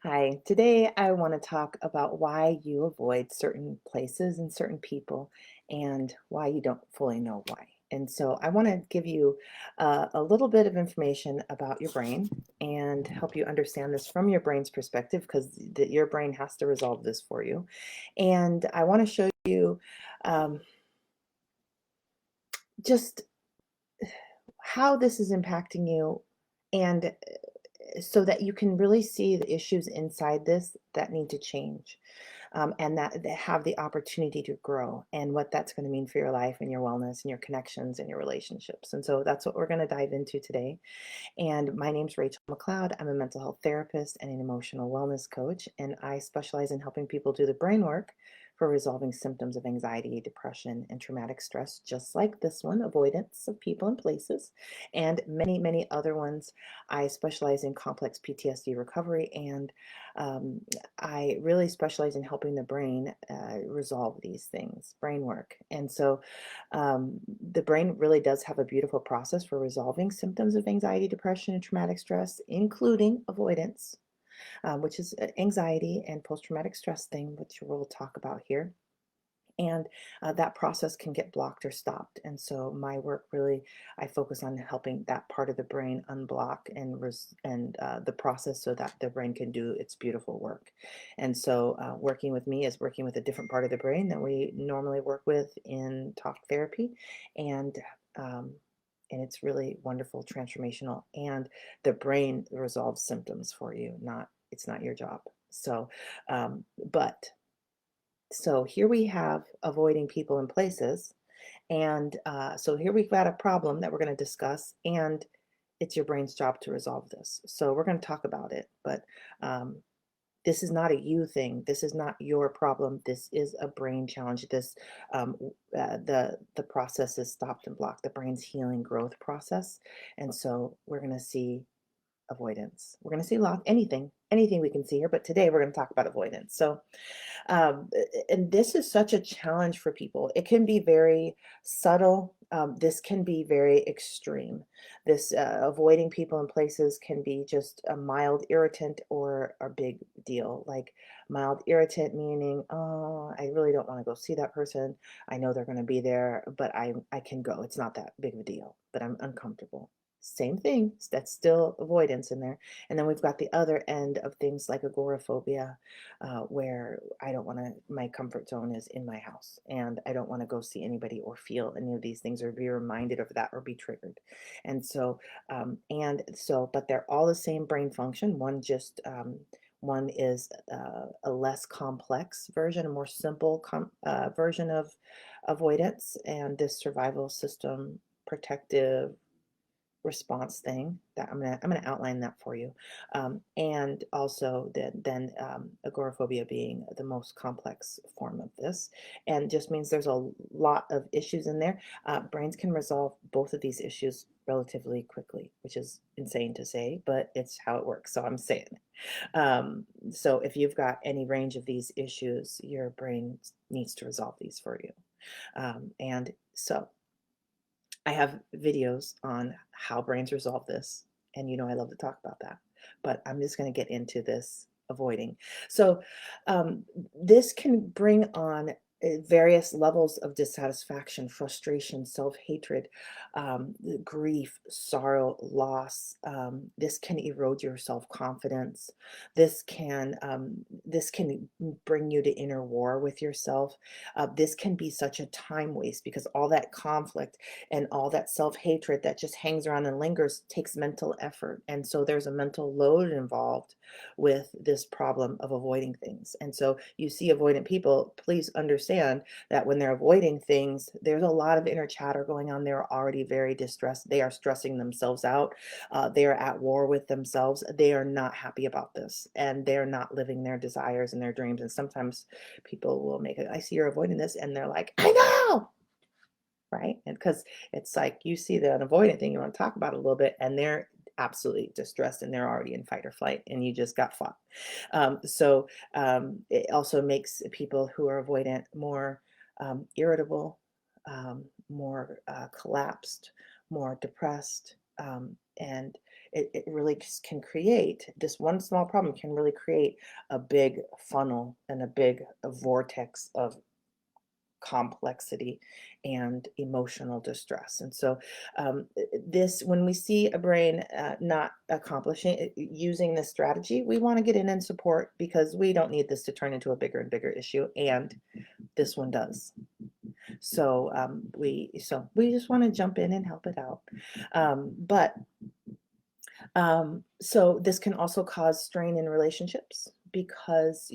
Hi, today I want to talk about why you avoid certain places and certain people and why you don't fully know why. And so I want to give you a little bit of information about your brain and help you understand this from your brain's perspective because your brain has to resolve this for you. And I want to show you um, just how this is impacting you and so that you can really see the issues inside this that need to change and that have the opportunity to grow and what that's going to mean for your life and your wellness and your connections and your relationships. And so that's what we're going to dive into today. And my name's Rachel McLeod. I'm a mental health therapist and an emotional wellness coach, and I specialize in helping people do the brain work for resolving symptoms of anxiety, depression, and traumatic stress, just like this one, avoidance of people and places, and many, many other ones. I specialize in complex PTSD recovery, and um, I really specialize in helping the brain resolve these things, brain work. And so the brain really does have a beautiful process for resolving symptoms of anxiety, depression, and traumatic stress, including avoidance, which is anxiety and post traumatic stress thing, which we'll talk about here. And that process can get blocked or stopped. And so my work really, I focus on helping that part of the brain unblock and the process so that the brain can do its beautiful work. And so working with me is working with a different part of the brain than we normally work with in talk therapy. And um, and it's really wonderful, transformational, and the brain resolves symptoms for you. Not It's not your job. So, but so here we have avoiding people and places. And so here we've got a problem that we're going to discuss, and it's your brain's job to resolve this. So we're going to talk about it, but um, this is not a you thing. This is not your problem. This is a brain challenge. The process is stopped and blocked. The brain's healing growth process, and so we're going to see avoidance. We're going to see anything we can see here, but today we're going to talk about avoidance. So and this is such a challenge for people. It can be very subtle. This can be very extreme. This avoiding people and places can be just a mild irritant or a big deal. Like mild irritant meaning, oh, I really don't want to go see that person. I know they're going to be there, but I can go. It's not that big of a deal, but I'm uncomfortable. Same thing. That's still avoidance in there. And then we've got the other end of things like agoraphobia, where I don't want to, my comfort zone is in my house and I don't want to go see anybody or feel any of these things or be reminded of that or be triggered. But they're all the same brain function. One is a less complex version, a more simple version of avoidance, and this survival system protective response thing that I'm gonna outline that for you, and also then agoraphobia being the most complex form of this, and just means there's a lot of issues in there. Brains can resolve both of these issues relatively quickly, which is insane to say, but it's how it works. So I'm saying it. So if you've got any range of these issues, your brain needs to resolve these for you, and so. I have videos on how brains resolve this, and I love to talk about that. But I'm just going to get into this avoiding. So, um, this can bring on various levels of dissatisfaction, frustration, self hatred, grief, sorrow, loss. This can erode your self confidence. This can bring you to inner war with yourself. This can be such a time waste because all that conflict and all that self-hatred that just hangs around and lingers takes mental effort. And so there's a mental load involved with this problem of avoiding things. And so you see avoidant people, please understand that when they're avoiding things, there's a lot of inner chatter going on. They're already very distressed. They are stressing themselves out. They are at war with themselves. They are not happy about this, and they're not living their desires and their dreams. And sometimes people will make it, I see you're avoiding this, and they're like, I know, right? And because it's like you see the avoidant thing, you want to talk about it a little bit, and they're absolutely distressed and they're already in fight or flight, and you just got fought. It also makes people who are avoidant more irritable, more collapsed, more depressed. And it really can create this one small problem can really create a big funnel and a big vortex of complexity and emotional distress. And so, this when we see a brain not accomplishing using this strategy, we want to get in and support because we don't need this to turn into a bigger and bigger issue, and this one does. So we just want to jump in and help it out. But so this can also cause strain in relationships because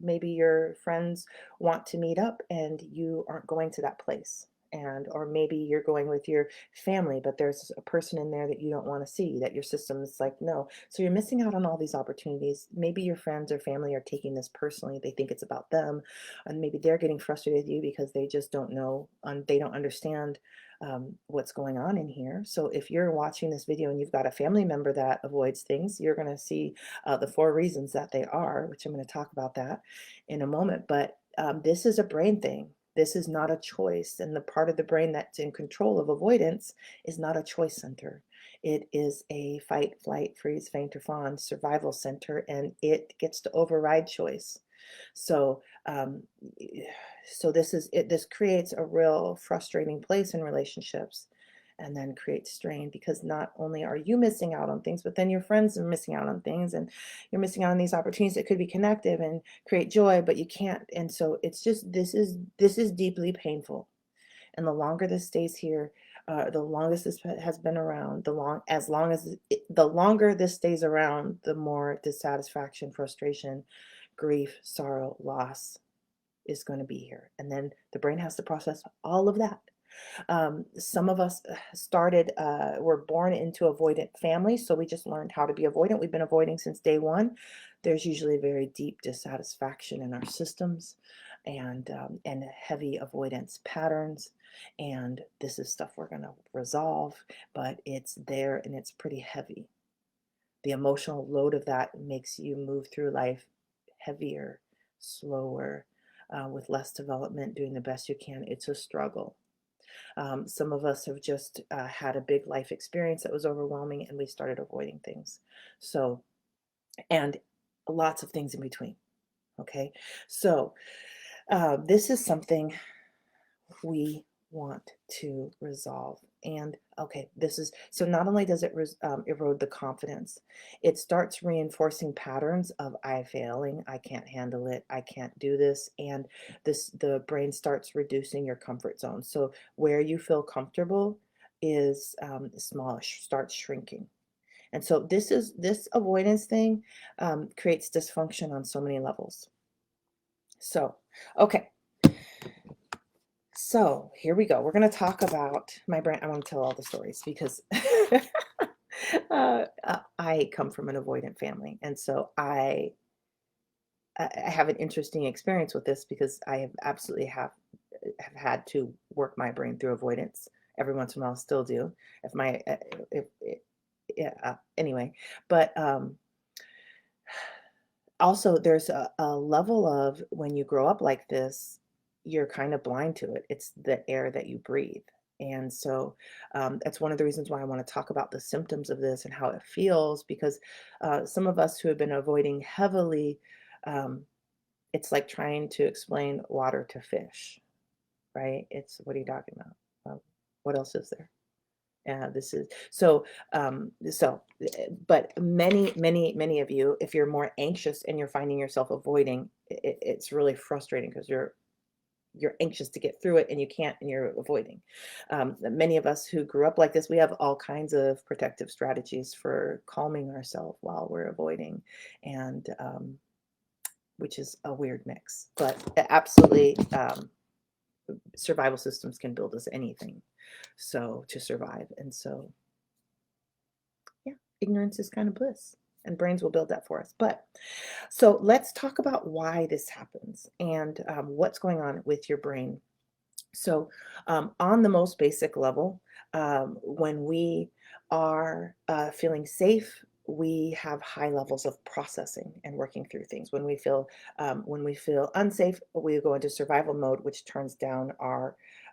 maybe your friends want to meet up and you aren't going to that place. And or maybe you're going with your family, but there's a person in there that you don't want to see, that your system is like, no. So you're missing out on all these opportunities. Maybe your friends or family are taking this personally. They think it's about them. And maybe they're getting frustrated with you because they just don't know, they don't understand what's going on in here. So if you're watching this video and you've got a family member that avoids things, you're going to see the 4 reasons that they are, which I'm going to talk about that in a moment. But this is a brain thing. This is not a choice. And the part of the brain that's in control of avoidance is not a choice center. It is a fight, flight, freeze, faint, or fawn survival center, and it gets to override choice. So, so this creates a real frustrating place in relationships, and then creates strain because not only are you missing out on things, but then your friends are missing out on things, and you're missing out on these opportunities that could be connective and create joy, but you can't. And so it's just this is deeply painful. And the longer this stays here, the longest this has been around, the longer this stays around, the more dissatisfaction, frustration, grief, sorrow, loss is going to be here. And then the brain has to process all of that. Some of us were born into avoidant families, so we just learned how to be avoidant. We've been avoiding since day one. There's usually very deep dissatisfaction in our systems, and heavy avoidance patterns. And this is stuff we're going to resolve, but it's there and it's pretty heavy. The emotional load of that makes you move through life heavier, slower, with less development, doing the best you can. It's a struggle. Some of us have just had a big life experience that was overwhelming, and we started avoiding things. So, and lots of things in between. Okay. So, this is something we want to resolve. And okay, this is so not only does it erode the confidence, it starts reinforcing patterns of I failing, I can't handle it, I can't do this, and the brain starts reducing your comfort zone. So where you feel comfortable is smallish, starts shrinking. And so this avoidance thing creates dysfunction on so many levels. So okay. So here we go. We're going to talk about my brain. I want to tell all the stories because I come from an avoidant family. And so I have an interesting experience with this because I have absolutely have had to work my brain through avoidance. Every once in a while, still do. If my, if, yeah, anyway, but also there's a level of when you grow up like this, you're kind of blind to it. It's the air that you breathe. And so that's one of the reasons why I want to talk about the symptoms of this and how it feels, because some of us who have been avoiding heavily, um, it's like trying to explain water to fish, right? It's what are you talking about? What else is there? This is so but many of you, if you're more anxious and you're finding yourself avoiding, it's really frustrating because you're anxious to get through it and you can't, and you're avoiding. Many of us who grew up like this, we have all kinds of protective strategies for calming ourselves while we're avoiding, and which is a weird mix, but absolutely, survival systems can build us anything so to survive. And so yeah, ignorance is kind of bliss, and brains will build that for us. But so let's talk about why this happens and what's going on with your brain. So on the most basic level, when we are feeling safe, we have high levels of processing and working through things. When we feel unsafe, we go into survival mode, which turns down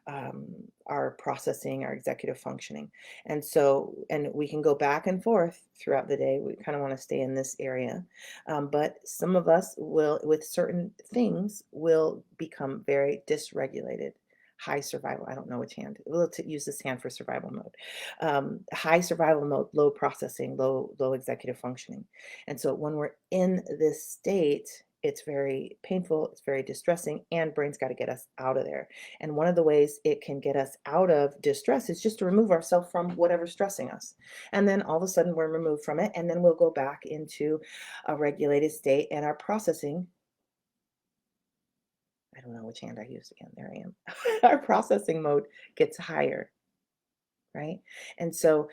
um, our processing, our executive functioning. And so, and we can go back and forth throughout the day. We kind of want to stay in this area. But some of us will, with certain things, will become very dysregulated. High survival. I don't know which hand. We'll use this hand for survival mode. High survival mode, low processing, low executive functioning. And so when we're in this state, it's very painful, it's very distressing, and brain's got to get us out of there. And one of the ways it can get us out of distress is just to remove ourselves from whatever's stressing us. And then all of a sudden we're removed from it, and then we'll go back into a regulated state, and our processing, I don't know which hand I used again. There I am. Our processing mode gets higher, right? And so,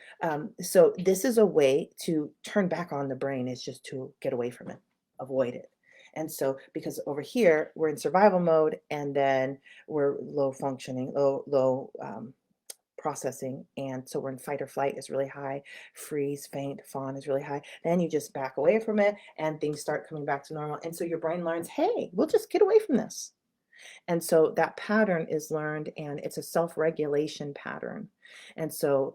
so this is a way to turn back on the brain, is just to get away from it, avoid it. And so, because over here we're in survival mode, and then we're low functioning, low processing, and so we're in fight or flight is really high, freeze, faint, fawn is really high. Then you just back away from it, and things start coming back to normal. And so your brain learns, hey, we'll just get away from this. And so that pattern is learned, and it's a self-regulation pattern. And so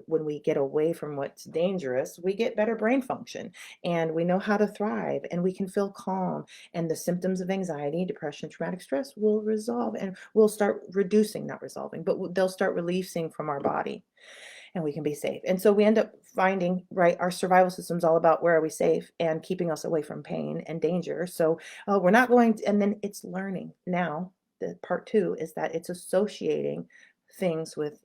when we get away from what's dangerous, we get better brain function, and we know how to thrive, and we can feel calm, and the symptoms of anxiety, depression, traumatic stress will resolve, and we'll start reducing, not resolving, but they'll start releasing from our body, and we can be safe. And so we end up finding, right, our survival system's all about where are we safe and keeping us away from pain and danger. So we're not going to, and then it's learning. Now, the part two is that it's associating things with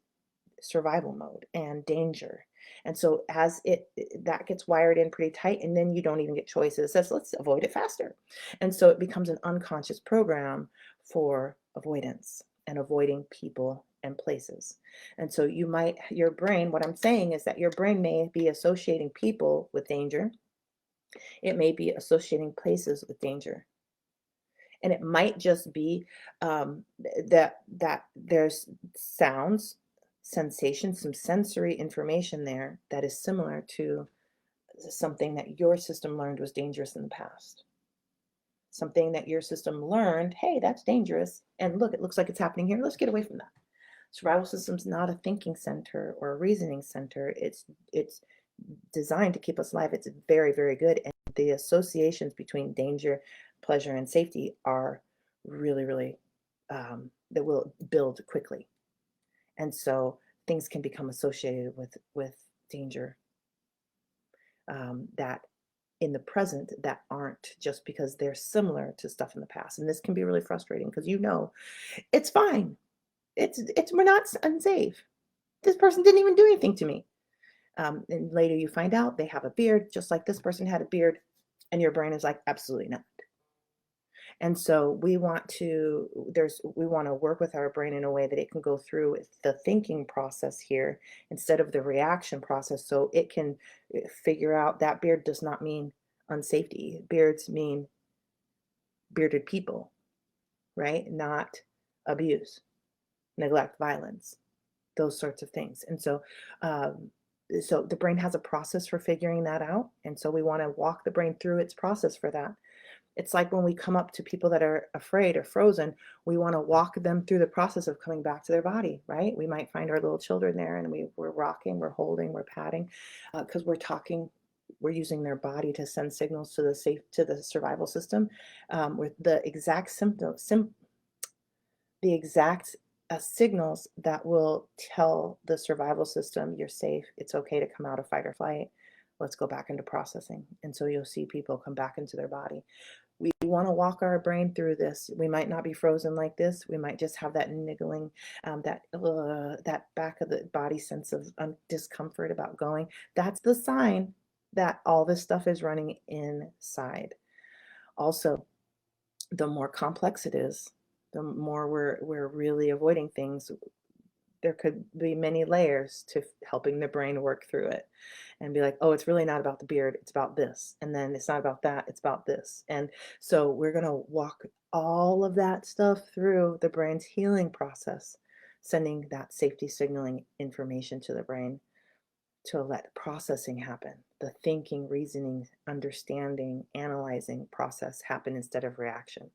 survival mode and danger. And so as that gets wired in pretty tight, and then you don't even get choices. It says, let's avoid it faster. And so it becomes an unconscious program for avoidance and avoiding people and places. And so your brain, what I'm saying is that your brain may be associating people with danger. It may be associating places with danger. And it might just be that there's sounds, sensations, some sensory information there that is similar to something that your system learned was dangerous in the past. Something that your system learned, hey, that's dangerous. And look, it looks like it's happening here. Let's get away from that. Survival system's not a thinking center or a reasoning center. It's designed to keep us alive. It's very, very good. And the associations between danger, pleasure, and safety are really, really that will build quickly. And so things can become associated with danger that in the present that aren't, just because they're similar to stuff in the past. And this can be really frustrating because it's fine. It's we're not unsafe. This person didn't even do anything to me. And later you find out they have a beard, just like this person had a beard, and your brain is like, absolutely not. And so we want to work with our brain in a way that it can go through the thinking process here instead of the reaction process, so it can figure out that beard does not mean unsafety. Beards mean bearded people, right? Not abuse, neglect, violence, those sorts of things. And so the brain has a process for figuring that out. And so we want to walk the brain through its process for that. It's like when we come up to people that are afraid or frozen, we want to walk them through the process of coming back to their body, right? We might find our little children there, and we're rocking, we're holding, we're patting, because we're using their body to send signals to the survival system, with the exact signals that will tell the survival system, you're safe, it's okay to come out of fight or flight, let's go back into processing. And so you'll see people come back into their body. We want to walk our brain through this. We might not be frozen like this. We might just have that niggling, that back of the body sense of discomfort about going. That's the sign that all this stuff is running inside. Also, the more complex it is, the more we're really avoiding things. There could be many layers to helping the brain work through it and be like, oh, it's really not about the beard, it's about this. And then it's not about that, it's about this. And so we're going to walk all of that stuff through the brain's healing process, sending that safety signaling information to the brain. to let processing happen, the thinking, reasoning, understanding, analyzing process happen instead of reaction.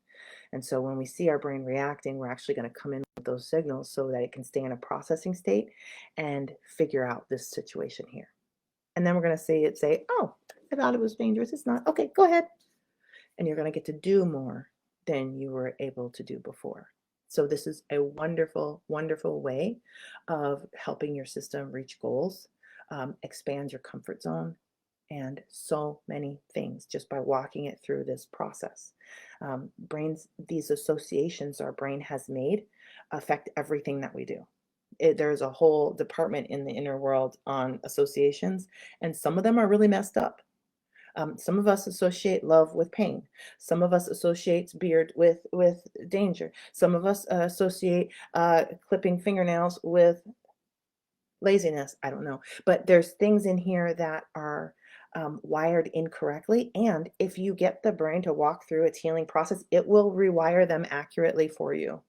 And so when we see our brain reacting, we're actually going to come in with those signals so that it can stay in a processing state and figure out this situation here. And then we're going to say, oh, I thought it was dangerous. It's not. Okay, go ahead. And you're going to get to do more than you were able to do before. So this is a wonderful, wonderful way of helping your system reach goals, expand your comfort zone, and so many things just by walking it through this process. These associations our brain has made affect everything that we do. There's a whole department in the inner world on associations, and some of them are really messed up. Some of us associate love with pain. Some of us associate beard with danger. Some of us associate clipping fingernails with laziness. I don't know, but there's things in here that are wired incorrectly. And if you get the brain to walk through its healing process, it will rewire them accurately for you.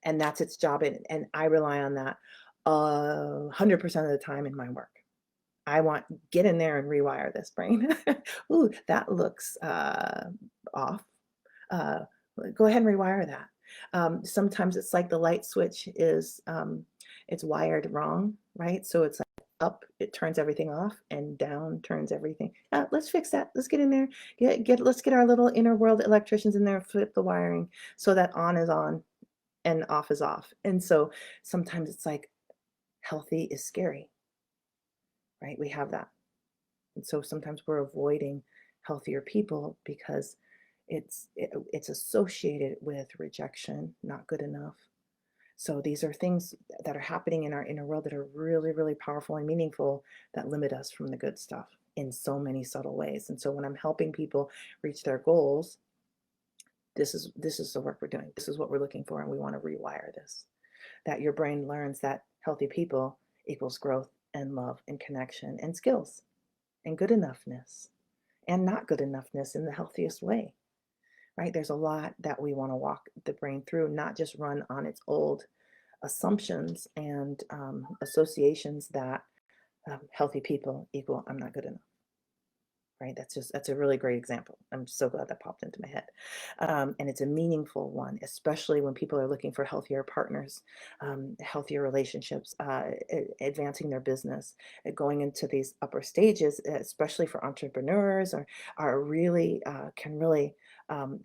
And that's its job. And I rely on that 100% of the time in my work. I want get in there and rewire this brain. Ooh, that looks off. Uh, Go ahead and rewire that. Sometimes it's like the light switch is it's wired wrong, right? So it's like up, it turns everything off, and down turns everything. Let's fix that. Let's get in there. Let's get our little inner world electricians in there, flip the wiring so that on is on and off is off. And so sometimes it's like healthy is scary, right? We have that. And so sometimes we're avoiding healthier people because it's associated with rejection, not good enough. So these are things that are happening in our inner world that are really, really powerful and meaningful that limit us from the good stuff in so many subtle ways. And so when I'm helping people reach their goals, this is the work we're doing. This is what we're looking for, and we want to rewire this. That your brain learns that healthy people equals growth and love and connection and skills and good enoughness and not good enoughness in the healthiest way, right? There's a lot that we want to walk the brain through, not just run on its old assumptions and associations that healthy people equal I'm not good enough, right? That's a really great example. I'm so glad that popped into my head. And it's a meaningful one, especially when people are looking for healthier partners, healthier relationships, advancing their business, going into these upper stages, especially for entrepreneurs, are really can really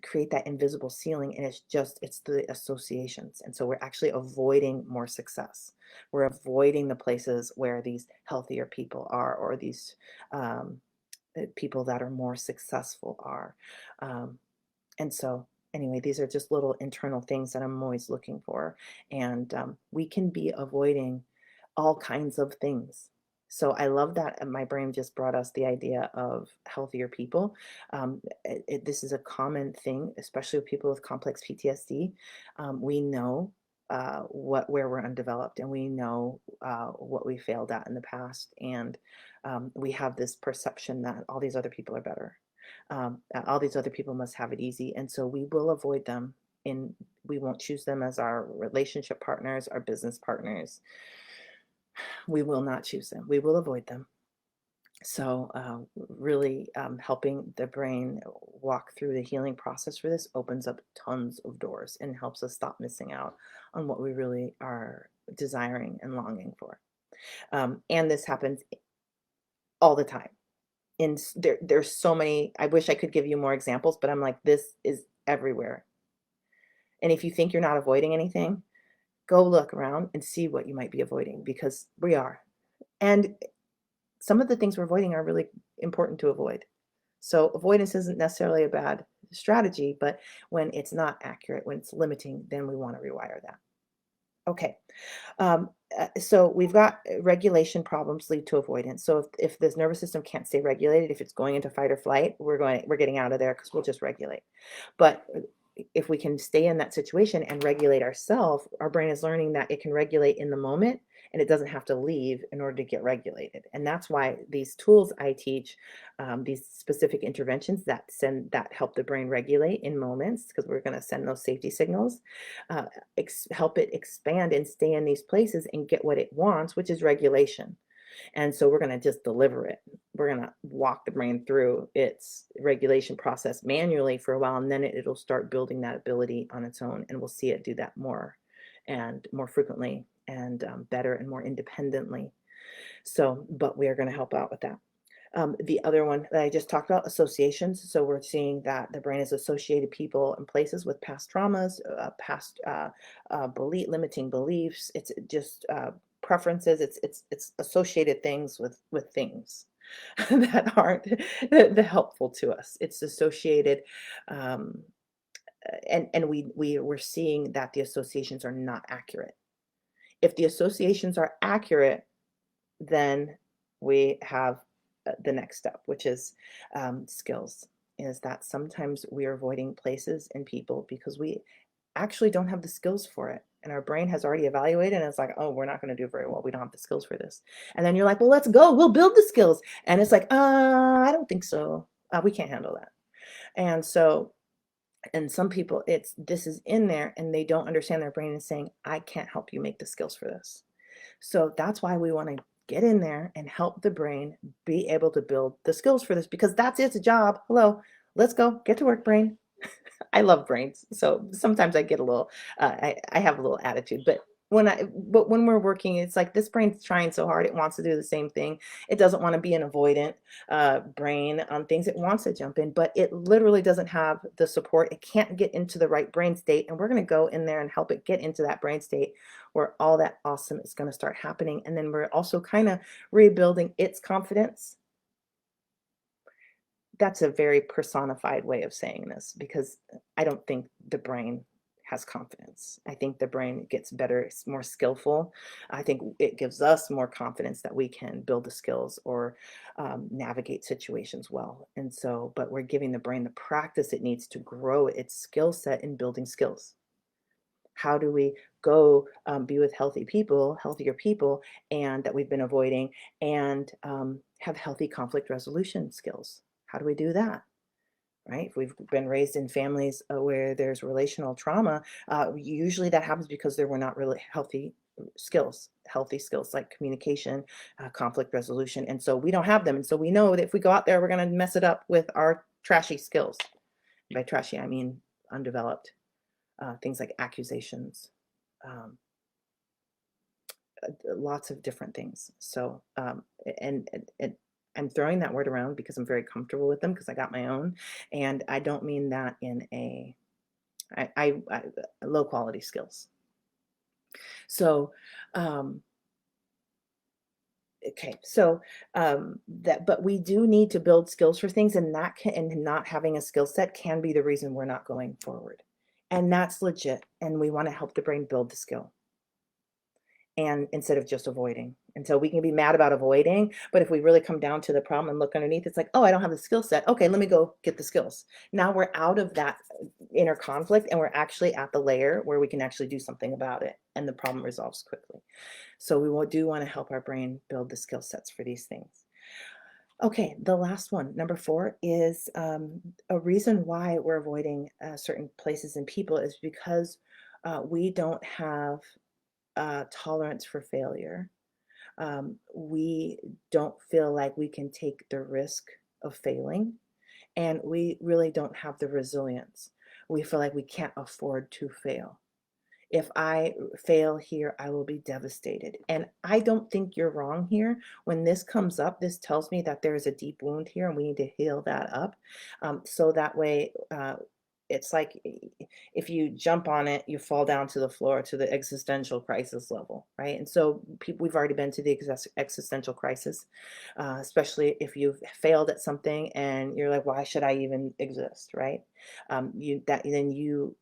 create that invisible ceiling. And it's the associations. And so we're actually avoiding more success. We're avoiding the places where these healthier people are, or these people that are more successful are. Um, and so, anyway, these are just little internal things that I'm always looking for. And we can be avoiding all kinds of things. So I love that my brain just brought us the idea of healthier people. This is a common thing, especially with people with complex PTSD. We know where we're undeveloped, and we know what we failed at in the past, and we have this perception that all these other people are better. All these other people must have it easy, and so we will avoid them. We won't choose them as our relationship partners, our business partners. We will not choose them. We will avoid them. So, really helping the brain walk through the healing process for this opens up tons of doors and helps us stop missing out on what we really are desiring and longing for. And this happens all the time. And there's so many. I wish I could give you more examples, but I'm like, this is everywhere. And if you think you're not avoiding anything, go look around and see what you might be avoiding, because we are. And some of the things we're avoiding are really important to avoid. So avoidance isn't necessarily a bad strategy, but when it's not accurate, when it's limiting, then we want to rewire that. Okay. So we've got regulation problems lead to avoidance. So if this nervous system can't stay regulated, if it's going into fight or flight, we're getting out of there because we'll just regulate. But if we can stay in that situation and regulate ourselves, our brain is learning that it can regulate in the moment, and it doesn't have to leave in order to get regulated. And that's why these tools I teach, these specific interventions that help the brain regulate in moments, because we're going to send those safety signals, help it expand and stay in these places and get what it wants, which is regulation. And so we're going to just deliver it. We're going to walk the brain through its regulation process manually for a while, and then it'll start building that ability on its own. And we'll see it do that more and more frequently and better and more independently. So, but we are going to help out with that. The other one that I just talked about, associations. So we're seeing that the brain has associated people and places with past traumas, past limiting beliefs. It's just preferences. It's associated things with things that aren't the helpful to us. It's associated, um, and we're seeing that the associations are not accurate. If the associations are accurate, then we have the next step, which is skills. Is that sometimes we are avoiding places and people because we actually don't have the skills for it. And our brain has already evaluated and it's like, oh, we're not going to do very well. We don't have the skills for this. And then you're like, well, let's go. We'll build the skills. And it's like, I don't think so. We can't handle that. And so, and some people, this is in there and they don't understand their brain is saying, I can't help you make the skills for this. So that's why we want to get in there and help the brain be able to build the skills for this because that's its job. Hello, let's go. Get to work, brain. I love brains. So sometimes I get a little, I have a little attitude, but when we're working, it's like this brain's trying so hard. It wants to do the same thing. It doesn't want to be an avoidant brain on things. It wants to jump in, but it literally doesn't have the support. It can't get into the right brain state. And we're going to go in there and help it get into that brain state where all that awesome is going to start happening. And then we're also kind of rebuilding its confidence. That's a very personified way of saying this because I don't think the brain has confidence. I think the brain gets better, it's more skillful. I think it gives us more confidence that we can build the skills or navigate situations well. And so, but we're giving the brain the practice it needs to grow its skill set in building skills. How do we go be with healthier people, and that we've been avoiding, and have healthy conflict resolution skills? How do we do that? Right? If we've been raised in families where there's relational trauma, usually that happens because there were not really healthy skills like communication, conflict resolution. And so we don't have them. And so we know that if we go out there, we're going to mess it up with our trashy skills. By trashy, I mean undeveloped. Things like accusations, um, lots of different things. So, and I'm throwing that word around because I'm very comfortable with them because I got my own, and I don't mean that in I low quality skills. So, um, okay, so but we do need to build skills for things, and and not having a skill set can be the reason we're not going forward, and that's legit. And we want to help the brain build the skill. And instead of just avoiding. And so we can be mad about avoiding, but if we really come down to the problem and look underneath, it's like, oh, I don't have the skill set. Okay, let me go get the skills. Now we're out of that inner conflict and we're actually at the layer where we can actually do something about it and the problem resolves quickly. So we do want to help our brain build the skill sets for these things. Okay, the last one, number 4, is a reason why we're avoiding certain places and people is because we don't have tolerance for failure. We don't feel like we can take the risk of failing, and we really don't have the resilience. We feel like we can't afford to fail. If I fail here, I will be devastated. And I don't think you're wrong here. When this comes up, this tells me that there is a deep wound here and we need to heal that up. So that way, it's like if you jump on it, you fall down to the floor to the existential crisis level, right? And so we've already been to the existential crisis, especially if you've failed at something and you're like, why should I even exist, right? Then you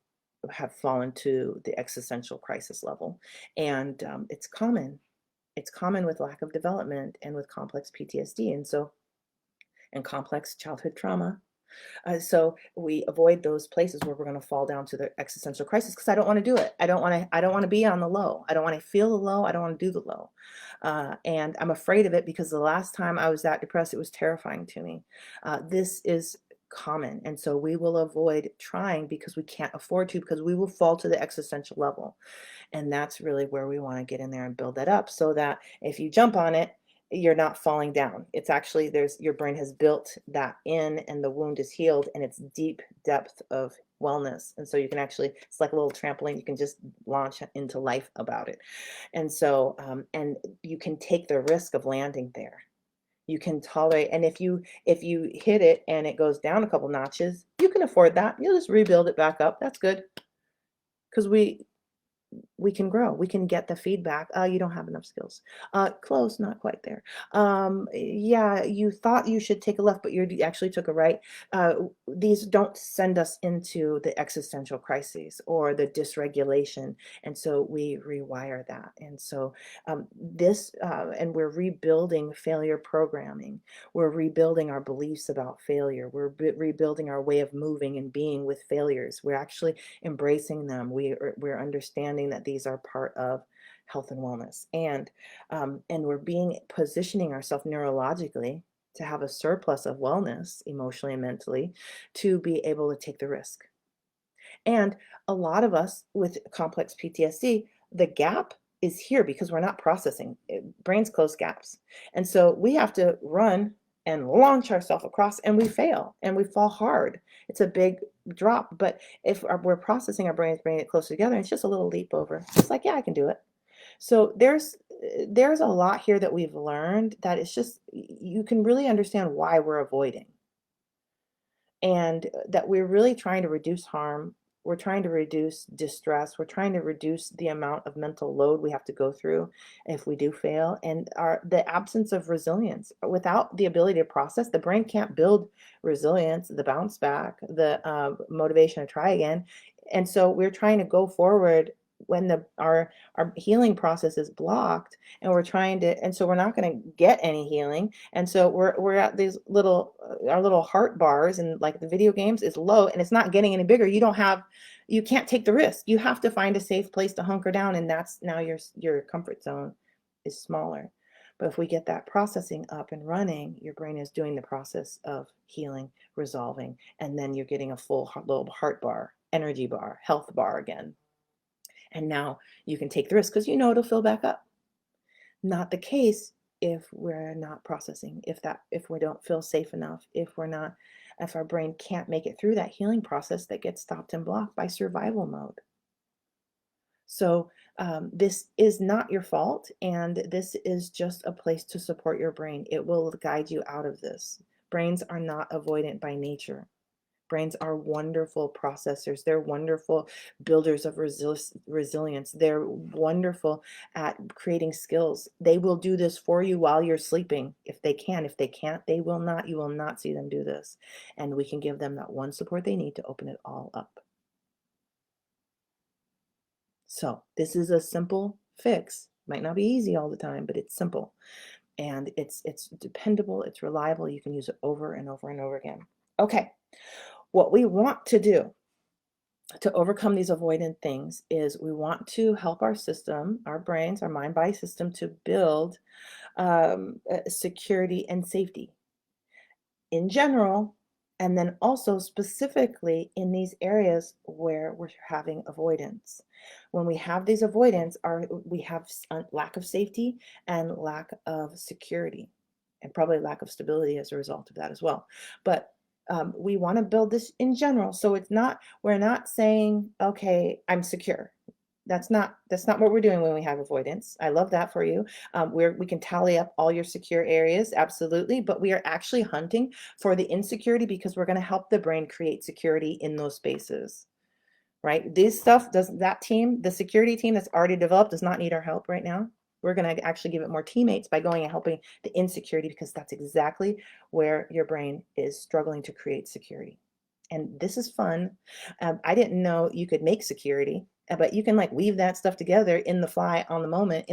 have fallen to the existential crisis level. And it's common. It's common with lack of development and with complex PTSD. And complex childhood trauma. So we avoid those places where we're going to fall down to the existential crisis because I don't want to do it. I don't want to. I don't want to be on the low. I don't want to feel the low. I don't want to do the low, and I'm afraid of it because the last time I was that depressed, it was terrifying to me. This is common, and so we will avoid trying because we can't afford to because we will fall to the existential level, and that's really where we want to get in there and build that up so that if you jump on it, you're not falling down. It's actually your brain has built that in and the wound is healed and it's deep depth of wellness. And so you can actually, it's like a little trampoline, you can just launch into life about it. And so, and you can take the risk of landing there. You can tolerate, and if you hit it and it goes down a couple notches, you can afford that. You'll just rebuild it back up. That's good because we can grow. We can get the feedback. You don't have enough skills. Close, not quite there. Yeah, you thought you should take a left, but you actually took a right. These don't send us into the existential crises or the dysregulation. And so we rewire that. And so and we're rebuilding failure programming. We're rebuilding our beliefs about failure. We're rebuilding our way of moving and being with failures. We're actually embracing them. We're understanding that these are part of health and wellness, and we're positioning ourselves neurologically to have a surplus of wellness emotionally and mentally to be able to take the risk. And a lot of us with complex PTSD, the gap is here because we're not processing. Brains close gaps. And so we have to run and launch ourselves across, and we fail and we fall hard. It's a big drop. But if we're processing, our brains bringing it closer together, it's just a little leap over. It's like, yeah, I can do it. So there's a lot here that we've learned that it's just, you can really understand why we're avoiding, and that we're really trying to reduce harm. We're trying to reduce distress. We're trying to reduce the amount of mental load we have to go through if we do fail, and the absence of resilience. Without the ability to process, the brain can't build resilience, the bounce back, the motivation to try again. And so we're trying to go forward when our healing process is blocked, and so we're not going to get any healing. And so we're at these little our little heart bars, and like the video games is low and it's not getting any bigger. You can't take the risk. You have to find a safe place to hunker down, and that's now your comfort zone is smaller. But if we get that processing up and running, your brain is doing the process of healing, resolving, and then you're getting a full little heart bar, energy bar, health bar again. And now you can take the risk because you know it'll fill back up. Not the case if we're not processing, if we don't feel safe enough, if our brain can't make it through that healing process that gets stopped and blocked by survival mode. So this is not your fault, and this is just a place to support your brain. It will guide you out of this. Brains are not avoidant by nature. Brains are wonderful processors. They're wonderful builders of resilience. They're wonderful at creating skills. They will do this for you while you're sleeping if they can. If they can't, they will not. You will not see them do this. And we can give them that one support they need to open it all up. So this is a simple fix. Might not be easy all the time, but it's simple. And it's dependable, it's reliable. You can use it over and over and over again. Okay. What we want to do to overcome these avoidant things is we want to help our system, our brains, our mind-body system to build security and safety in general, and then also specifically in these areas where we're having avoidance. When we have these avoidance, we have lack of safety and lack of security, and probably lack of stability as a result of that as well. But we want to build this in general. So we're not saying, okay, I'm secure. That's not what we're doing when we have avoidance. I love that for you. We can tally up all your secure areas, absolutely, but we are actually hunting for the insecurity because we're going to help the brain create security in those spaces, right? The security team that's already developed does not need our help right now. We're going to actually give it more teammates by going and helping the insecurity, because that's exactly where your brain is struggling to create security. And this is fun. I didn't know you could make security, but you can like weave that stuff together in the moment.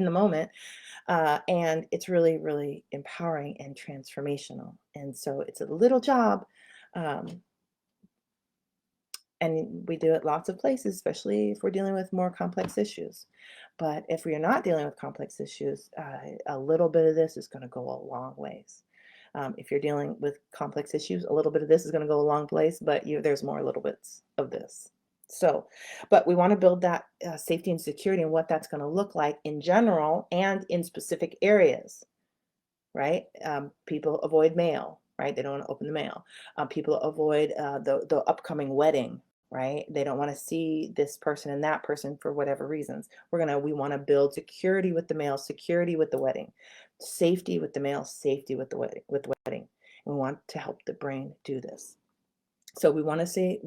And it's really, really empowering and transformational. And so it's a little job. And we do it lots of places, especially if we're dealing with more complex issues. But if we are not dealing with complex issues, a little bit of this is going to go a long ways. If you're dealing with complex issues, a little bit of this is going to go a long place, but there's more little bits of this. So, but we want to build that safety and security, and what that's going to look like in general and in specific areas. right? People avoid mail, right? They don't want to open the mail. People avoid the upcoming wedding, right? They don't want to see this person and that person for whatever reasons. We want to build security with the mail, security with the wedding, safety with the mail, safety with the wedding. We want to help the brain do this. So we want to see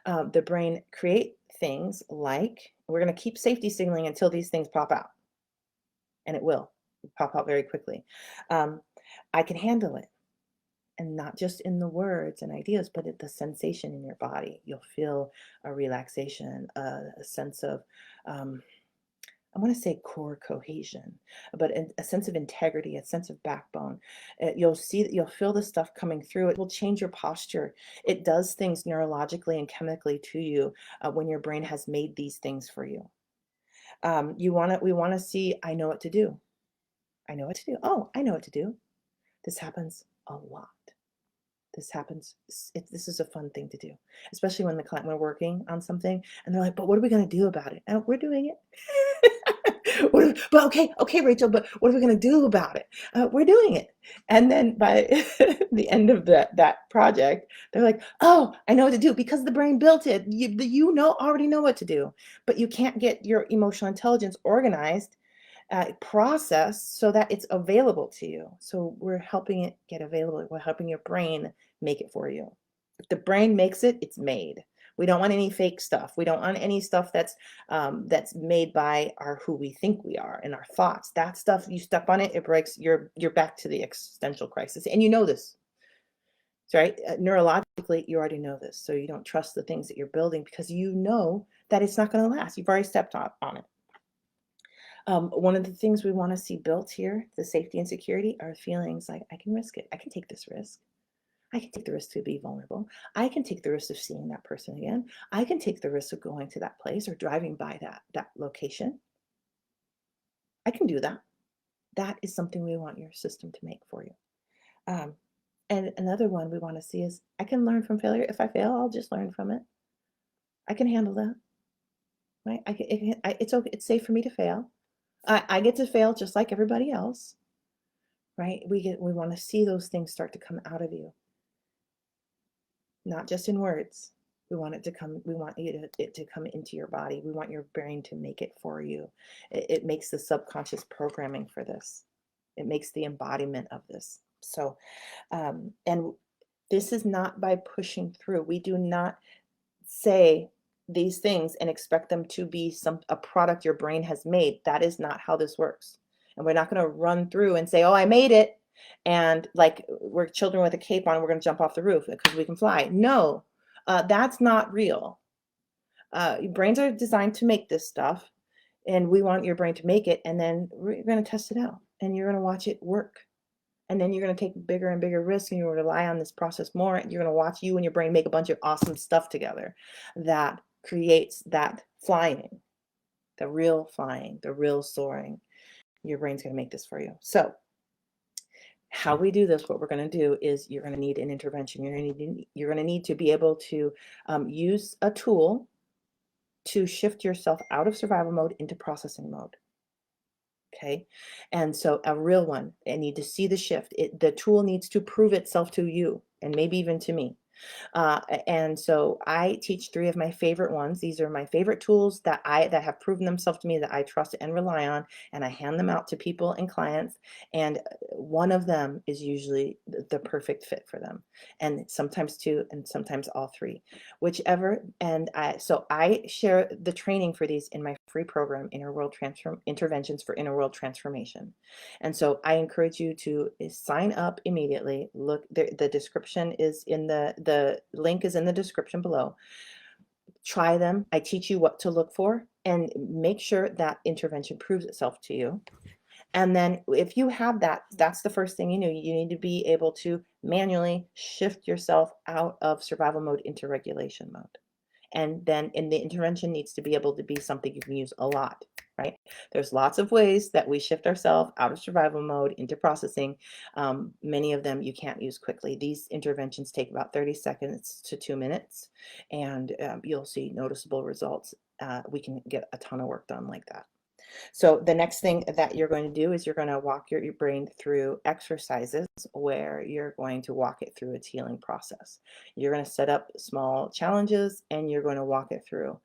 the brain create things like we're going to keep safety signaling until these things pop out, and it will pop out very quickly. Um, I can handle it, and not just in the words and ideas, but the sensation in your body. You'll feel a relaxation, a sense of, um, I want to say core cohesion, but a sense of integrity, a sense of backbone. You'll feel the stuff coming through. It will change your posture. It does things neurologically and chemically to you when your brain has made these things for you. We want to see, I know what to do. I know what to do. Oh, I know what to do. This happens a lot. This is a fun thing to do, especially when we're working on something and they're like, but what are we going to do about it? And we're doing it. But okay, Rachel, but what are we going to do about it? We're doing it. And then by the end of that project, they're like, oh, I know what to do because the brain built it. Already know what to do, but you can't get your emotional intelligence organized process so that it's available to you. So we're helping it get available. We're helping your brain make it for you. If the brain makes it, it's made. We don't want any fake stuff. We don't want any stuff that's made by our who we think we are and our thoughts. That stuff, you step on it, it breaks. You're back to the existential crisis, and you know this, right? Neurologically, you already know this, so you don't trust the things that you're building because you know that it's not going to last. You've already stepped on it. One of the things we want to see built here, the safety and security, are feelings like I can risk it. I can take this risk. I can take the risk to be vulnerable. I can take the risk of seeing that person again. I can take the risk of going to that place or driving by that location. I can do that. That is something we want your system to make for you. Um, and another one we want to see is I can learn from failure. If I fail, I'll just learn from it. I can handle that. Right? It's okay. It's safe for me to fail. I get to fail just like everybody else. Right? We want to see those things start to come out of you, not just in words. We want it to come into your body. We want your brain to make it for you. It makes the subconscious programming for this. It makes the embodiment of this. So, and this is not by pushing through. We do not say these things and expect them to be a product your brain has made. That is not how this works. And we're not going to run through and say, oh, I made it. And like we're children with a cape on, we're going to jump off the roof because we can fly. No, that's not real. Brains are designed to make this stuff, and we want your brain to make it. And then we're going to test it out, and you're going to watch it work. And then you're going to take bigger and bigger risks, and you're going to rely on this process more. And you're going to watch you and your brain make a bunch of awesome stuff together that creates that flying, the real flying, the real soaring. Your brain's going to make this for you. So how we do this, what we're going to do is you're going to need an intervention. You're going to need to be able to use a tool to shift yourself out of survival mode into processing mode. Okay. And so a real one, I need to see the shift. The tool needs to prove itself to you and maybe even to me. And so I teach 3 of my favorite ones. These are my favorite tools that have proven themselves to me that I trust and rely on, and I hand them out to people and clients. And one of them is usually the perfect fit for them, and sometimes 2, and sometimes all 3, whichever. And I share the training for these in my free program, Interventions for Inner World Transformation. And so I encourage you to sign up immediately. Look, the description is in the link is in the description below. Try them. I teach you what to look for and make sure that intervention proves itself to you. And then if you have that, that's the first thing you know. You need to be able to manually shift yourself out of survival mode into regulation mode. And then the intervention needs to be able to be something you can use a lot, right? There's lots of ways that we shift ourselves out of survival mode into processing. Many of them you can't use quickly. These interventions take about 30 seconds to 2 minutes, and you'll see noticeable results. We can get a ton of work done like that. So the next thing that you're going to do is you're going to walk your brain through exercises where you're going to walk it through its healing process. You're going to set up small challenges and you're going to walk it through.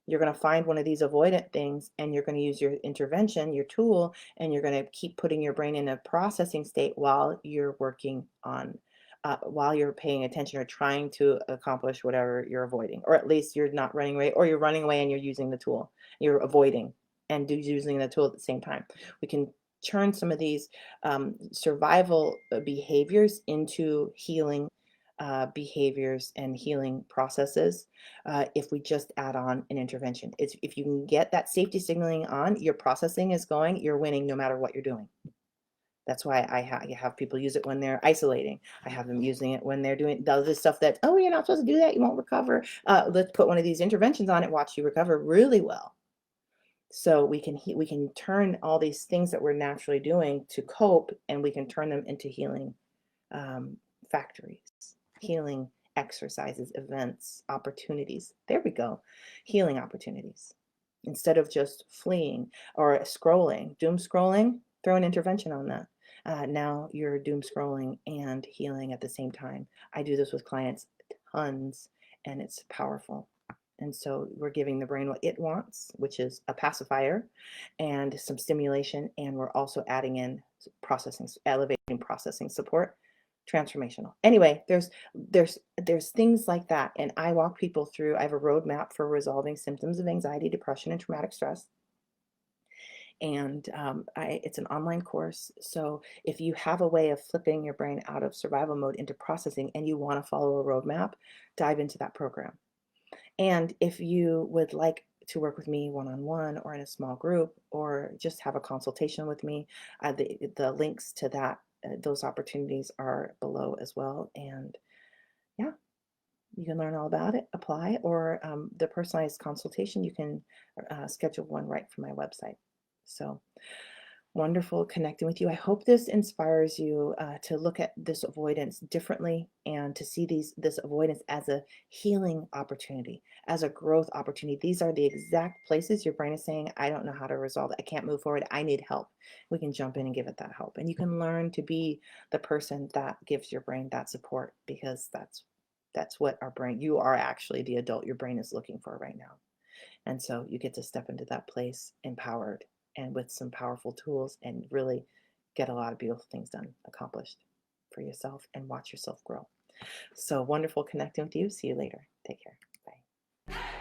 You're going to find one of these avoidant things and you're going to use your intervention, your tool, and you're going to keep putting your brain in a processing state while you're working on, while you're paying attention or trying to accomplish whatever you're avoiding, or at least you're not running away, or you're running away and you're using the tool. You're avoiding and using the tool at the same time. We can turn some of these survival behaviors into healing behaviors and healing processes if we just add on an intervention. It's, if you can get that safety signaling on, your processing is going, you're winning no matter what you're doing. That's why I have people use it when they're isolating. I have them using it when they're doing the other stuff that, oh, you're not supposed to do that, you won't recover. Let's put one of these interventions on it, watch you recover really well. So we can turn all these things that we're naturally doing to cope, and we can turn them into healing factories, healing exercises, events, opportunities. There we go. Healing opportunities. Instead of just fleeing or scrolling, doom scrolling, throw an intervention on that. Now you're doom scrolling and healing at the same time. I do this with clients tons, and it's powerful. And so we're giving the brain what it wants, which is a pacifier and some stimulation. And we're also adding in processing, elevating processing support, transformational. Anyway, there's things like that. And I walk people through, I have a roadmap for resolving symptoms of anxiety, depression, and traumatic stress. And it's an online course. So if you have a way of flipping your brain out of survival mode into processing and you want to follow a roadmap, dive into that program. And if you would like to work with me one-on-one or in a small group, or just have a consultation with me, the links to that, those opportunities are below as well. And yeah, you can learn all about it, apply, or the personalized consultation, you can schedule one right from my website. So wonderful connecting with you. I hope this inspires you to look at this avoidance differently, and to see this avoidance as a healing opportunity, as a growth opportunity. These are the exact places your brain is saying, I don't know how to resolve it. I can't move forward. I need help. We can jump in and give it that help. And you can learn to be the person that gives your brain that support, because that's what our brain, you are actually the adult your brain is looking for right now. And so you get to step into that place empowered and with some powerful tools, and really get a lot of beautiful things done, accomplished for yourself, and watch yourself grow. So wonderful connecting with you. See you later. Take care. Bye.